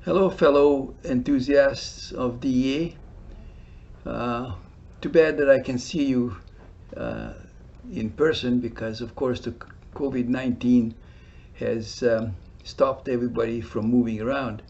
Hello, fellow enthusiasts of DEA. Too bad that I can see you uh, in person because, of course, the COVID-19 has stopped everybody from moving around.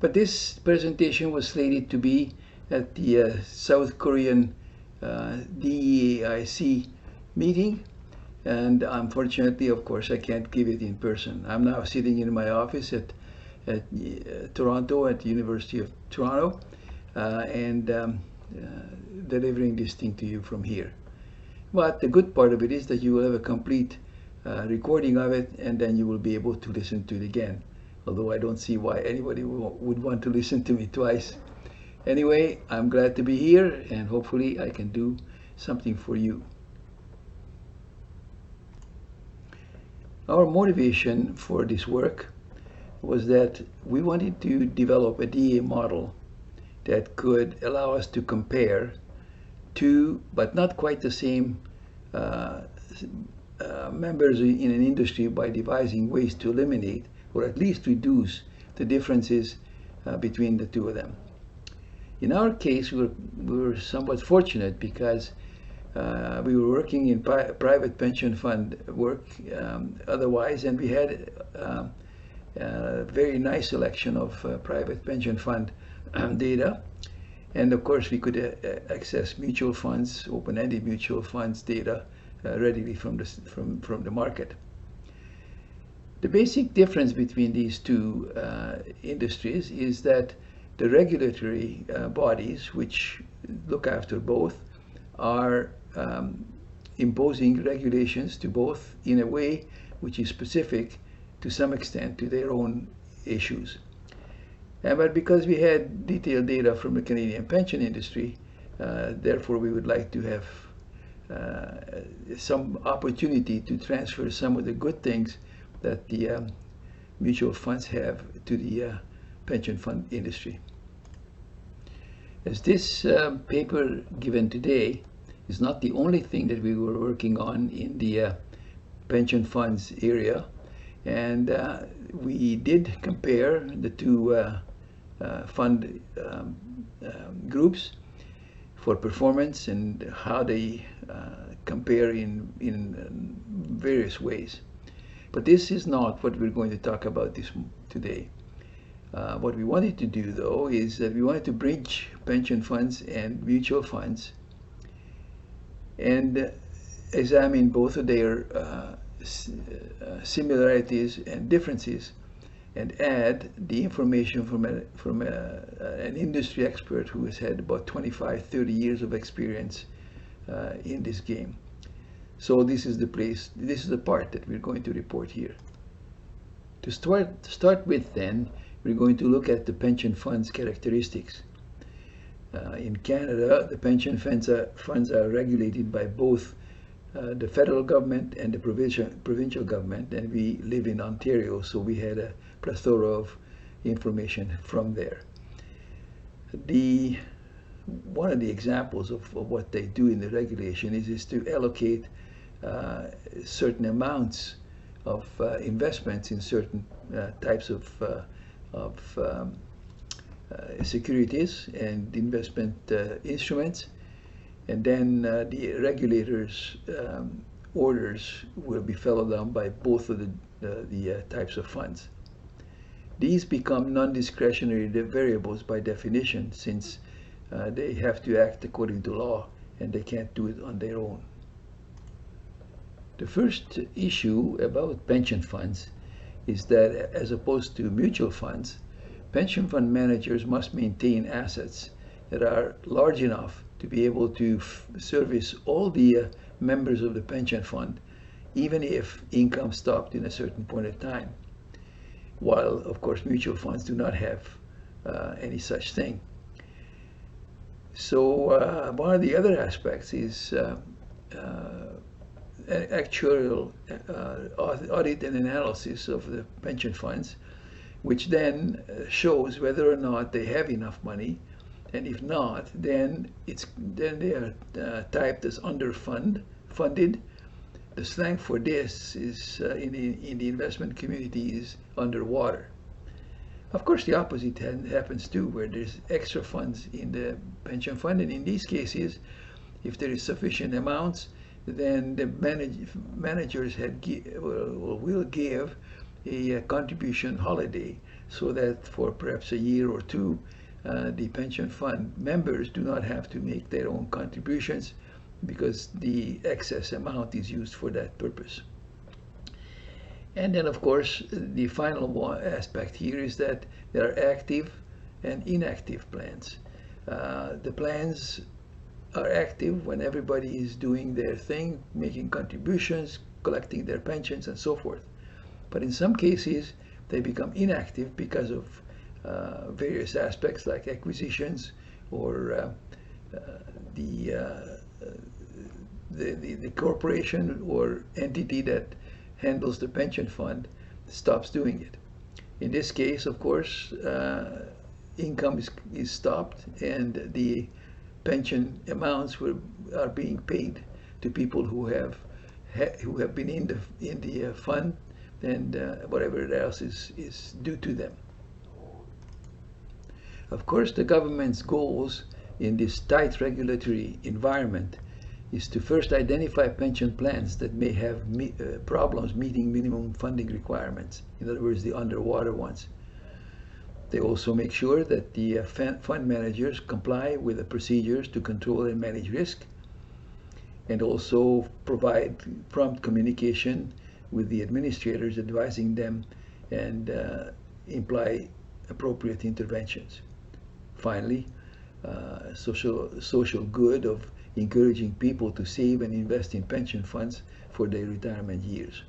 But this presentation was slated to be at the South Korean DEAIC meeting, and unfortunately, of course, I can't give it in person. I'm now sitting in my office at Toronto, at the University of Toronto, and delivering this thing to you from here. But the good part of it is that you will have a complete recording of it, and then you will be able to listen to it again. Although I don't see why anybody would want to listen to me twice. Anyway, I'm glad to be here, and hopefully I can do something for you. Our motivation for this work was that we wanted to develop a DEA model that could allow us to compare two, but not quite the same, uh, members in an industry by devising ways to eliminate or at least reduce the differences between the two of them. In our case, we were somewhat fortunate because we were working in private pension fund work otherwise, and we had a very nice selection of private pension fund data. And of course, we could access mutual funds, open-ended mutual funds data readily from the market. The basic difference between these two industries is that the regulatory bodies, which look after both, are imposing regulations to both in a way which is specific to some extent to their own issues. But because we had detailed data from the Canadian pension industry, therefore we would like to have some opportunity to transfer some of the good things that the mutual funds have to the pension fund industry. As this paper given today is not the only thing that we were working on in the pension funds area, and we did compare the two fund groups for performance and how they compare in various ways. But this is not what we're going to talk about today. What we wanted to do, though, is that we wanted to bridge pension funds and mutual funds and examine both of their similarities and differences, and add the information from an industry expert who has had about 25, 30 years of experience in this game. So this is the part that we're going to report here. To start with then, we're going to look at the pension funds characteristics. In Canada, the pension funds are regulated by both the federal government and the provincial government, and we live in Ontario, so we had a plethora of information from there. One of the examples of what they do in the regulation is to allocate certain amounts of investments in certain types of securities and investment instruments, and then the regulators' orders will be followed on by both of the types of funds. These become non-discretionary variables by definition, since they have to act according to law and they can't do it on their own. The first issue about pension funds is that, as opposed to mutual funds, pension fund managers must maintain assets that are large enough to be able to service all the members of the pension fund, even if income stopped in a certain point of time. While, of course, mutual funds do not have any such thing. So one of the other aspects is actuarial audit and analysis of the pension funds, which then shows whether or not they have enough money, and if not, then they are typed as funded. The slang for this is in the investment community is underwater. Of course, the opposite happens too, where there's extra funds in the pension fund, and in these cases, if there is sufficient amounts, then the managers will give a contribution holiday, so that for perhaps a year or two, the pension fund members do not have to make their own contributions, because the excess amount is used for that purpose. And then, of course, the final aspect here is that there are active and inactive plans. The plans are active when everybody is doing their thing, making contributions, collecting their pensions, and so forth. But in some cases, they become inactive because of various aspects like acquisitions, or the corporation or entity that handles the pension fund stops doing it. In this case, of course, income is stopped, and the pension amounts are being paid to people who have been in the fund, and whatever else is due to them. Of course, the government's goals in this tight regulatory environment is to first identify pension plans that may have problems meeting minimum funding requirements, in other words, the underwater ones. They also make sure that the fund managers comply with the procedures to control and manage risk, and also provide prompt communication with the administrators, advising them and imply appropriate interventions. Finally, social good of encouraging people to save and invest in pension funds for their retirement years.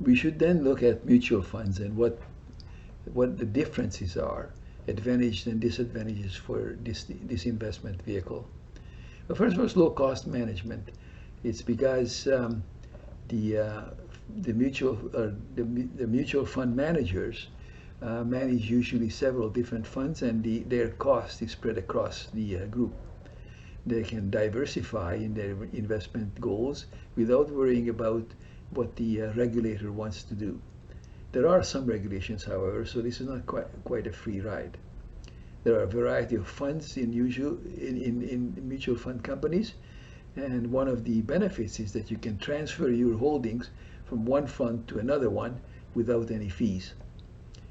We should then look at mutual funds and what the differences are, advantages and disadvantages for this investment vehicle. But first of all, low cost management. It's because the mutual fund managers manage usually several different funds, and their cost is spread across the group. They can diversify in their investment goals without worrying about what the regulator wants to do. There are some regulations, however, so this is not quite a free ride. There are a variety of funds in mutual fund companies, and one of the benefits is that you can transfer your holdings from one fund to another one without any fees.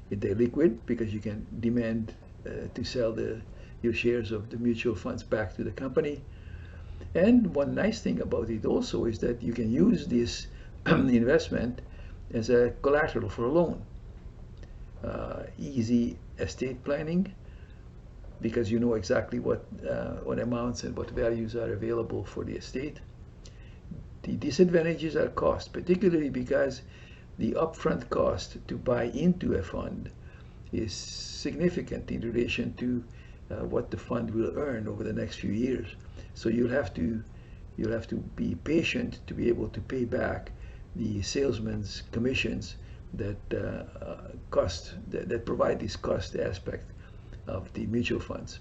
They're liquid because you can demand to sell your shares of the mutual funds back to the company. And one nice thing about it also is that you can use this investment as a collateral for a loan. Easy estate planning, because you know exactly what amounts and what values are available for the estate. The disadvantages are cost, particularly because the upfront cost to buy into a fund is significant in relation to what the fund will earn over the next few years. So you'll have to be patient to be able to pay back the salesman's commissions that provide this cost aspect of the mutual funds.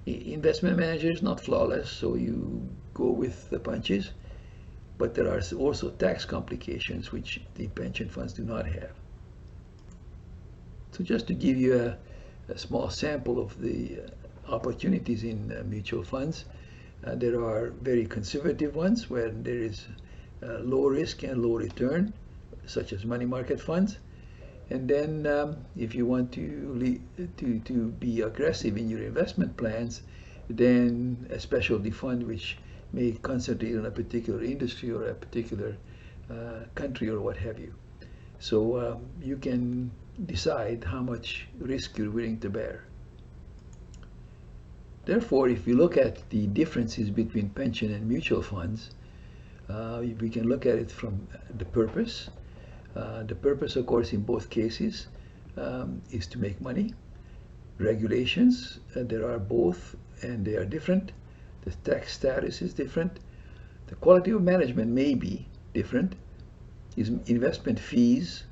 Investment manager is not flawless, so you go with the punches, but there are also tax complications which the pension funds do not have. So just to give you a small sample of the opportunities in mutual funds, there are very conservative ones where there is low risk and low return, such as money market funds. And then if you want to be aggressive in your investment plans, then a specialty fund which may concentrate on a particular industry or a particular country or what have you. So you can decide how much risk you're willing to bear. Therefore, if you look at the differences between pension and mutual funds, we can look at it from the purpose. The purpose, of course, in both cases is to make money. Regulations, there are both, and they are different. The tax status is different. The quality of management may be different. Investment fees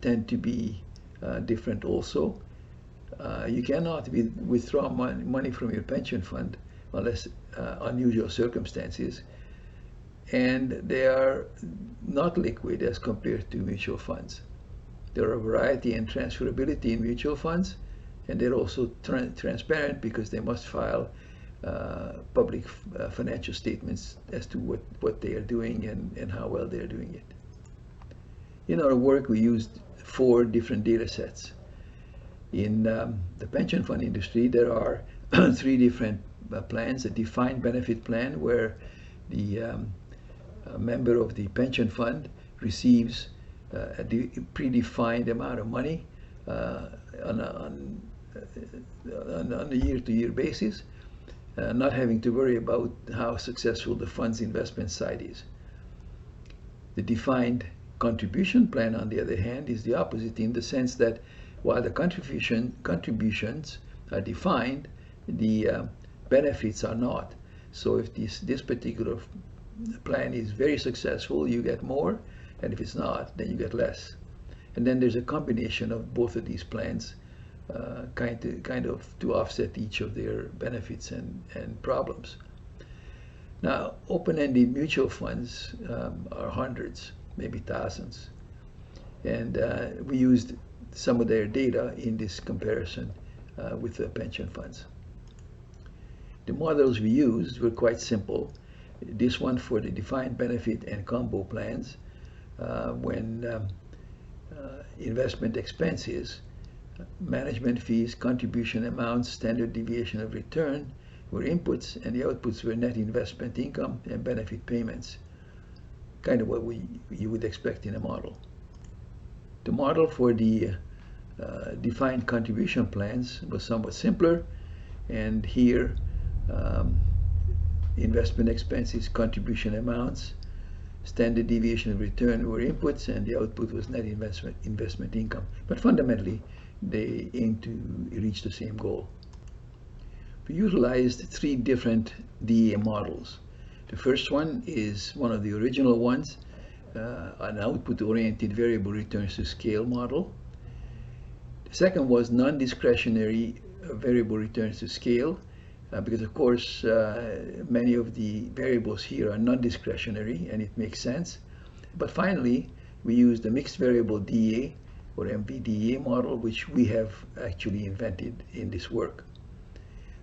tend to be different also. You cannot withdraw money from your pension fund unless unusual circumstances, and they are not liquid as compared to mutual funds. There are variety and transferability in mutual funds, and they're also transparent because they must file public financial statements as to what they are doing and how well they're doing it. In our work, we used 4 different data sets. In the pension fund industry, there are 3 different plans: a defined benefit plan, where the member of the pension fund receives a predefined amount of money on a year-to-year basis, not having to worry about how successful the fund's investment side is. The defined contribution plan, on the other hand, is the opposite, in the sense that while the contributions are defined, the benefits are not. So if this particular plan is very successful, you get more, and if it's not, then you get less. And then there's a combination of both of these plans, kind of to offset each of their benefits and problems. Now, open-ended mutual funds are hundreds, maybe thousands, and we used some of their data in this comparison with the pension funds. The models we used were quite simple. This one for the defined benefit and combo plans, when investment expenses, management fees, contribution amounts, standard deviation of return were inputs, and the outputs were net investment income and benefit payments, kind of what you would expect in a model. The model for the defined contribution plans was somewhat simpler, and here investment expenses, contribution amounts, standard deviation of return were inputs, and the output was net investment income. But fundamentally, they aim to reach the same goal. We utilized 3 different DEA models. The first one is one of the original ones, an output-oriented variable returns to scale model. The second was non-discretionary variable returns to scale, because of course many of the variables here are non-discretionary, and it makes sense. But finally, we used the mixed variable DEA or MVDEA model, which we have actually invented in this work.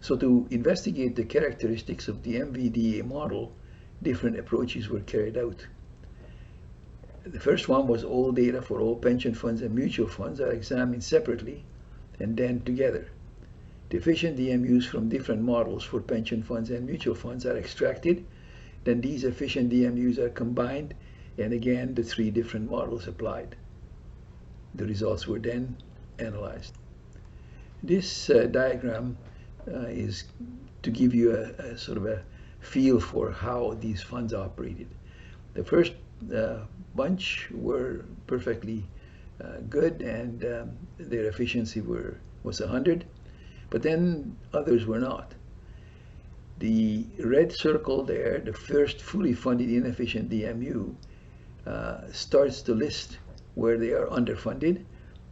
So to investigate the characteristics of the MVDEA model, different approaches were carried out. The first one was all data for all pension funds and mutual funds are examined separately and then together. The efficient DMUs from different models for pension funds and mutual funds are extracted. Then these efficient DMUs are combined, and again the 3 different models applied. The results were then analyzed. This diagram is to give you a sort of a feel for how these funds operated. The first bunch were perfectly good, and their efficiency was 100. But then others were not. The red circle there, the first fully funded inefficient DMU, starts to list where they are underfunded.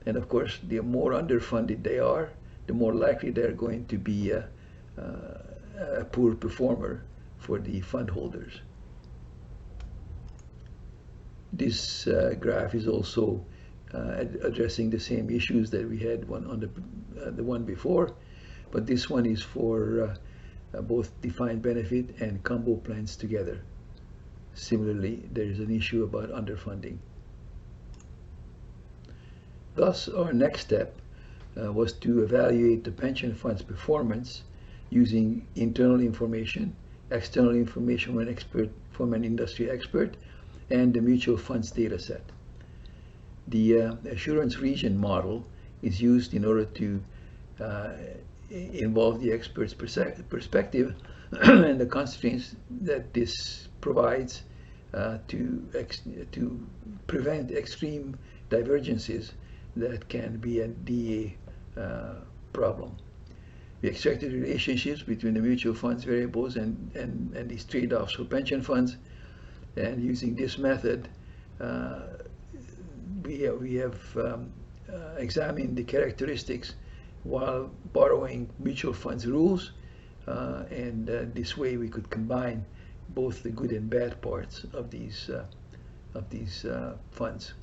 And of course, the more underfunded they are, the more likely they're going to be a poor performer for the fund holders. This graph is also addressing the same issues that we had on the one before, but this one is for both defined benefit and combo plans together. Similarly, there is an issue about underfunding. Thus, our next step was to evaluate the pension fund's performance using internal information, external information from an industry expert, and the mutual funds data set. The assurance region model is used in order to involve the expert's perspective and the constraints that this provides to prevent extreme divergences that can be a DEA problem. We extracted relationships between the mutual funds variables and these trade-offs for pension funds, and using this method we have examined the characteristics while borrowing mutual funds rules, and this way we could combine both the good and bad parts of these funds.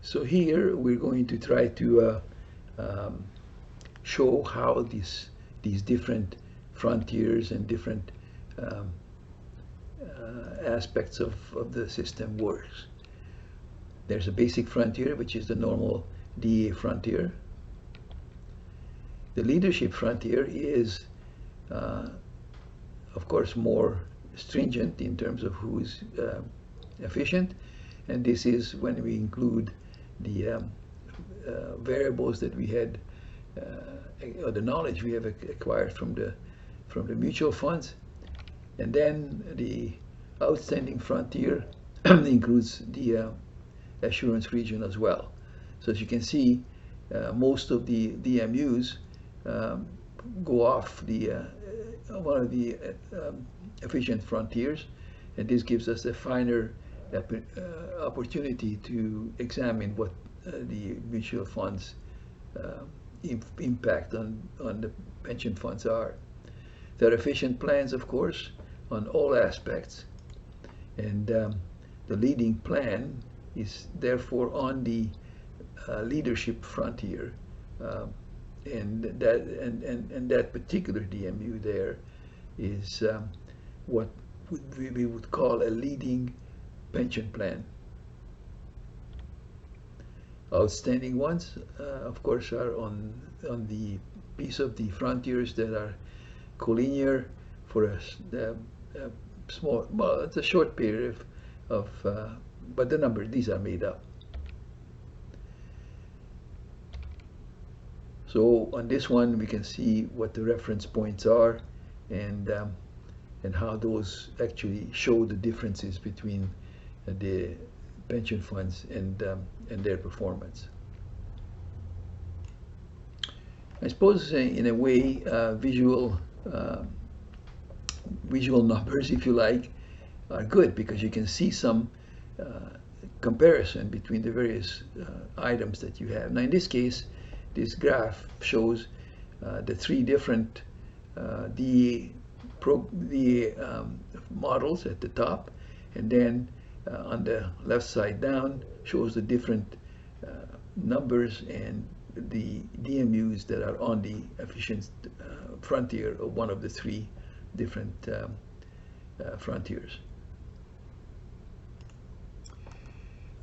So here we're going to try to show how these different frontiers and different aspects of the system works. There's a basic frontier, which is the normal DEA frontier. The leadership frontier is, of course, more stringent in terms of who is efficient, and this is when we include the variables that we had, or the knowledge we have acquired from the mutual funds. And then the outstanding frontier includes the assurance region as well. So as you can see, most of the DMUs go off the one of the efficient frontiers, and this gives us a finer opportunity to examine what the mutual funds impact on the pension funds are. There are efficient plans, of course, on all aspects, and the leading plan is therefore on the leadership frontier, and that particular DMU there is what we would call a leading pension plan. Outstanding ones, of course, are on the piece of the frontiers that are collinear for a small, well, it's a short period of but the numbers, these are made up. So on this one, we can see what the reference points are, and how those actually show the differences between the pension funds and their performance. I suppose in a way, visual numbers, if you like, are good, because you can see some comparison between the various items that you have. Now in this case, this graph shows the three different DEA models at the top, and then on the left side down shows the different numbers and the DMUs that are on the efficient frontier of one of the three different frontiers.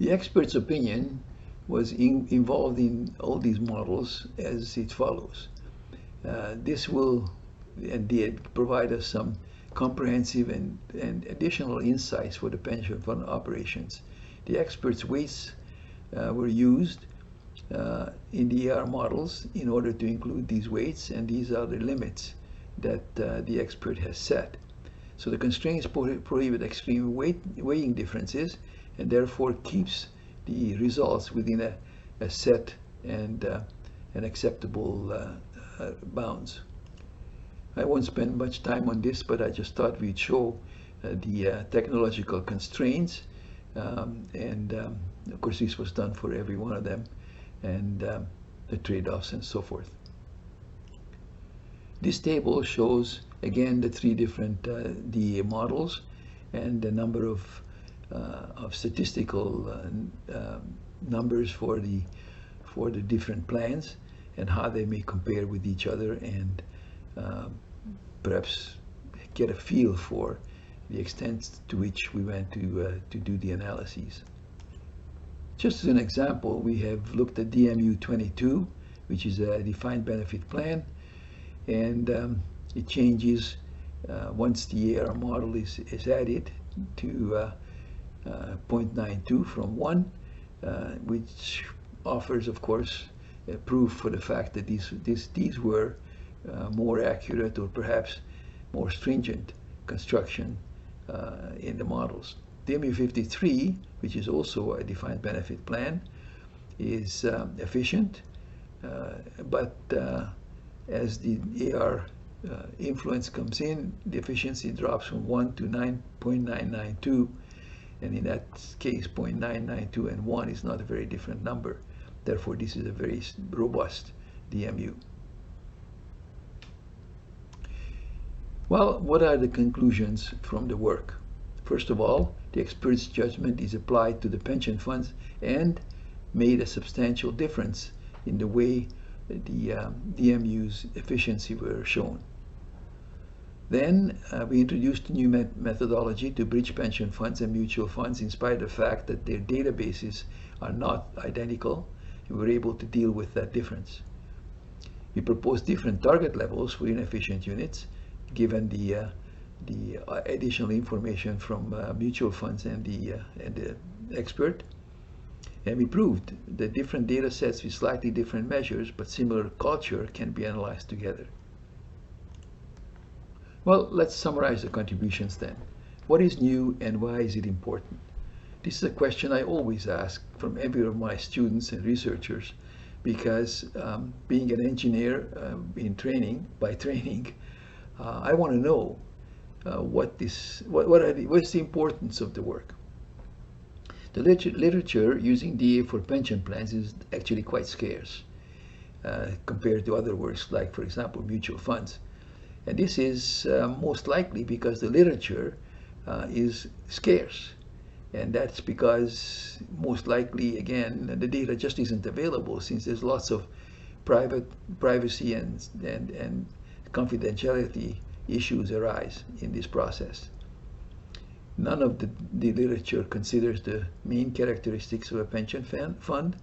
The expert's opinion was involved in all these models as it follows. This will and did provide us some comprehensive and additional insights for the pension fund operations. The expert's weights were used in the ER models in order to include these weights, and these are the limits that the expert has set. So the constraints prohibit extreme weighing differences, and therefore keeps the results within a set and an acceptable bounds. I won't spend much time on this, but I just thought we'd show the technological constraints, and of course this was done for every one of them, and the trade-offs and so forth. This table shows again the three different DEA models and the number of statistical numbers for the different plans, and how they may compare with each other, and perhaps get a feel for the extent to which we went to do the analyses. Just as an example, we have looked at DMU 22, which is a defined benefit plan, and it changes once the AR model is added to 0.92 from 1, which offers, of course, proof for the fact that these were more accurate or perhaps more stringent construction in the models. DMU 53, which is also a defined benefit plan, is efficient, but as the AR influence comes in, the efficiency drops from 1 to 9.992, and in that case 0.992 and 1 is not a very different number. Therefore, this is a very robust DMU. Well, what are the conclusions from the work? First of all, the expert's judgment is applied to the pension funds and made a substantial difference in the way the DMU's efficiency were shown. Then we introduced a new methodology to bridge pension funds and mutual funds in spite of the fact that their databases are not identical. We were able to deal with that difference. We proposed different target levels for inefficient units given the additional information from mutual funds and the expert. And we proved that different data sets with slightly different measures but similar culture can be analyzed together. Well, let's summarize the contributions then. What is new and why is it important? This is a question I always ask from every one of my students and researchers because being an engineer by training, I want to know what's the importance of the work. The literature using DEA for pension plans is actually quite scarce compared to other works like, for example, mutual funds. And this is most likely because the literature is scarce. And that's because most likely, again, the data just isn't available since there's lots of privacy and confidentiality issues arise in this process. None of the literature considers the main characteristics of a pension fund.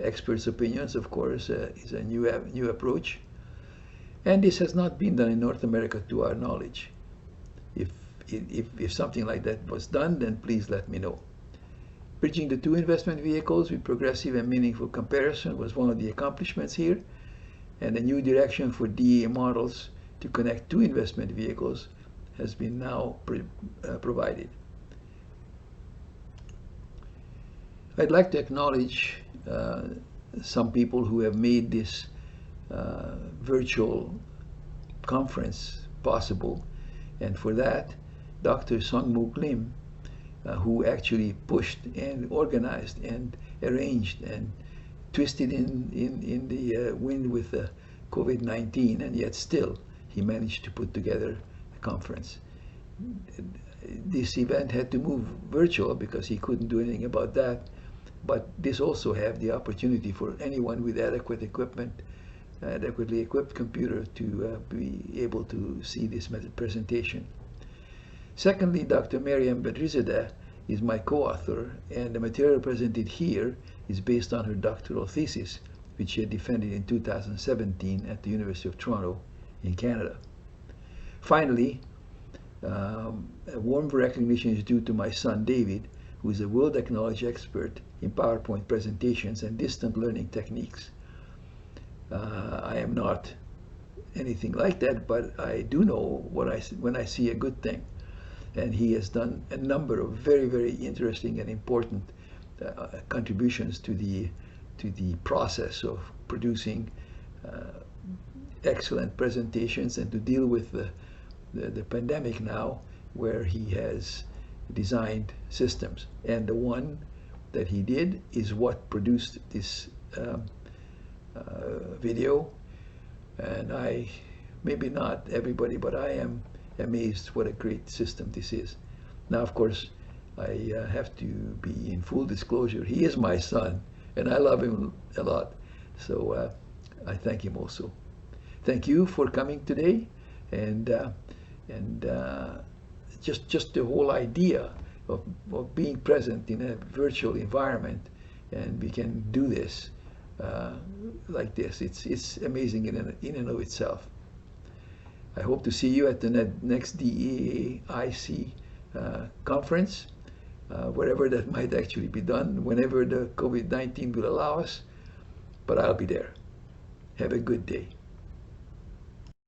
Experts' opinions, of course, is a new approach. And this has not been done in North America to our knowledge. If something like that was done, then please let me know. Bridging the two investment vehicles with progressive and meaningful comparison was one of the accomplishments here. And a new direction for DEA models to connect two investment vehicles has been now provided. I'd like to acknowledge some people who have made this virtual conference possible, and for that, Dr. Sungmook Lim, who actually pushed and organized and arranged and twisted in the wind with the COVID-19, and yet still he managed to put together a conference. This event had to move virtual because he couldn't do anything about that, but this also have the opportunity for anyone with adequate equipment, adequately equipped computer to be able to see this presentation. Secondly, Dr. Mariam Bedrizadeh is my co-author, and the material presented here is based on her doctoral thesis, which she had defended in 2017 at the University of Toronto in Canada. Finally, a warm recognition is due to my son David, who is a world acknowledged expert in PowerPoint presentations and distant learning techniques. I am not anything like that, but I do know when I see a good thing. And he has done a number of very, very interesting and important contributions to the process of producing excellent presentations and to deal with the pandemic now, where he has designed systems. And the one that he did is what produced this video. And maybe not everybody, but I am amazed what a great system this is. Now, of course, I have to be in full disclosure. He is my son, and I love him a lot. So I thank him also. Thank you for coming today, and just the whole idea of being present in a virtual environment, and we can do this like this. It's amazing in and of itself. I hope to see you at the next DEAIC conference, wherever that might actually be done, whenever the COVID-19 will allow us, but I'll be there. Have a good day.